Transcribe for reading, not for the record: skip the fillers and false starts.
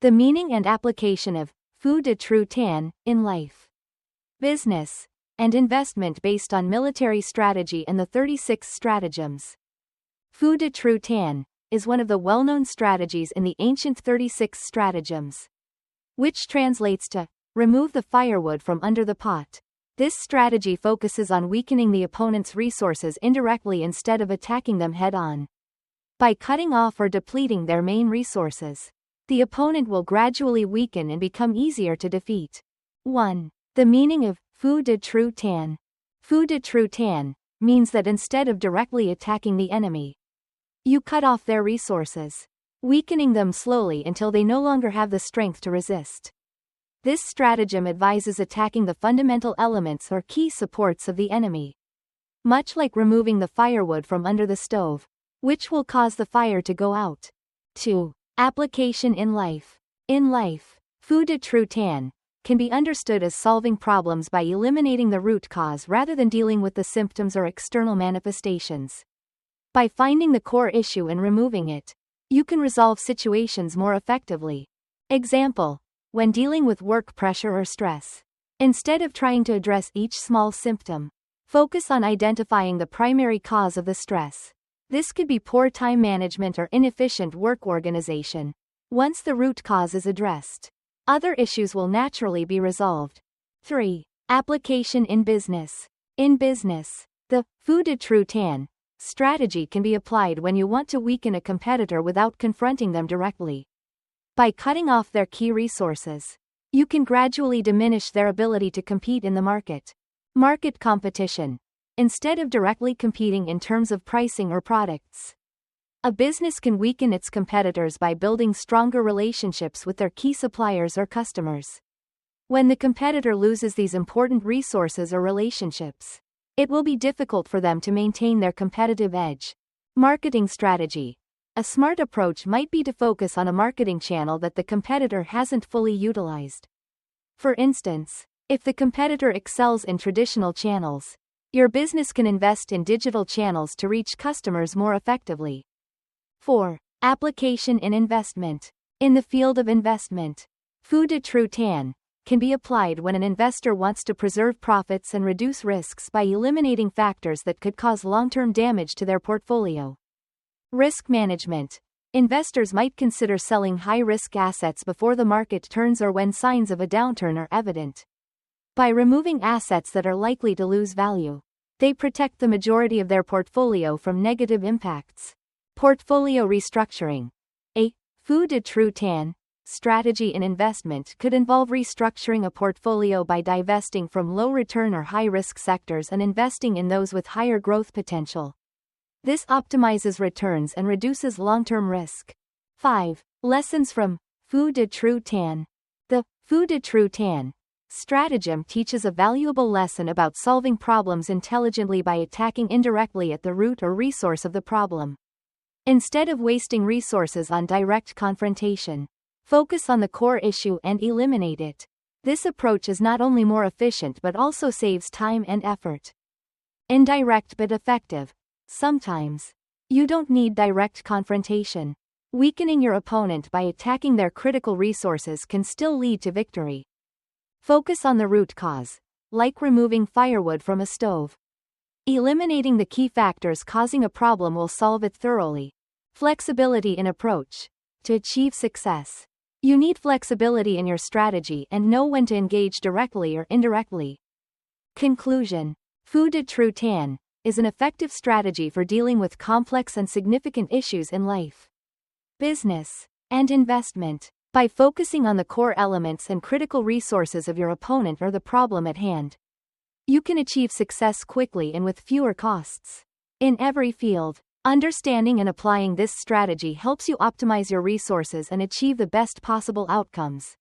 The meaning and application of Phủ Để Trừu Tân in life, business, and investment based on military strategy and the 36 stratagems. Phủ Để Trừu Tân is one of the well-known strategies in the ancient 36 stratagems, which translates to remove the firewood from under the pot. This strategy focuses on weakening the opponent's resources indirectly instead of attacking them head-on. By cutting off or depleting their main resources, the opponent will gradually weaken and become easier to defeat. 1. The meaning of Phủ Để Trừu Tân. Phủ Để Trừu Tân means that instead of directly attacking the enemy, you cut off their resources, weakening them slowly until they no longer have the strength to resist. This stratagem advises attacking the fundamental elements or key supports of the enemy, much like removing the firewood from under the stove, which will cause the fire to go out. 2. Application in life. In life, Phủ Để Trừu Tân can be understood as solving problems by eliminating the root cause rather than dealing with the symptoms or external manifestations. By finding the core issue and removing it, you can resolve situations more effectively. Example: when dealing with work pressure or stress, instead of trying to address each small symptom, focus on identifying the primary cause of the stress. This could be poor time management or inefficient work organization. Once the root cause is addressed, other issues will naturally be resolved. 3. Application in business. In business, the Phủ Để Trừu Tân strategy can be applied when you want to weaken a competitor without confronting them directly. By cutting off their key resources, you can gradually diminish their ability to compete in the market. Market competition. Instead of directly competing in terms of pricing or products, a business can weaken its competitors by building stronger relationships with their key suppliers or customers. When the competitor loses these important resources or relationships, it will be difficult for them to maintain their competitive edge. Marketing strategy. A smart approach might be to focus on a marketing channel that the competitor hasn't fully utilized. For instance, if the competitor excels in traditional channels, your business can invest in digital channels to reach customers more effectively. 4. Application in investment. In the field of investment, Phủ Để Trừu Tân can be applied when an investor wants to preserve profits and reduce risks by eliminating factors that could cause long-term damage to their portfolio. Risk management. Investors might consider selling high-risk assets before the market turns or when signs of a downturn are evident. By removing assets that are likely to lose value, they protect the majority of their portfolio from negative impacts. Portfolio restructuring. A Phủ Để Trừu Tân strategy in investment could involve restructuring a portfolio by divesting from low-return or high-risk sectors and investing in those with higher growth potential. This optimizes returns and reduces long-term risk. 5. Lessons from Phủ Để Trừu Tân. The Phủ Để Trừu Tân stratagem teaches a valuable lesson about solving problems intelligently by attacking indirectly at the root or resource of the problem. Instead of wasting resources on direct confrontation, focus on the core issue and eliminate it. This approach is not only more efficient but also saves time and effort. Indirect but effective. Sometimes, you don't need direct confrontation. Weakening your opponent by attacking their critical resources can still lead to victory. Focus on the root cause, like removing firewood from a stove. Eliminating the key factors causing a problem will solve it thoroughly. Flexibility in approach. To achieve success, you need flexibility in your strategy and know when to engage directly or indirectly. Conclusion. Phủ Để Trừu Tân is an effective strategy for dealing with complex and significant issues in life, business, and investment. By focusing on the core elements and critical resources of your opponent or the problem at hand, you can achieve success quickly and with fewer costs. In every field, understanding and applying this strategy helps you optimize your resources and achieve the best possible outcomes.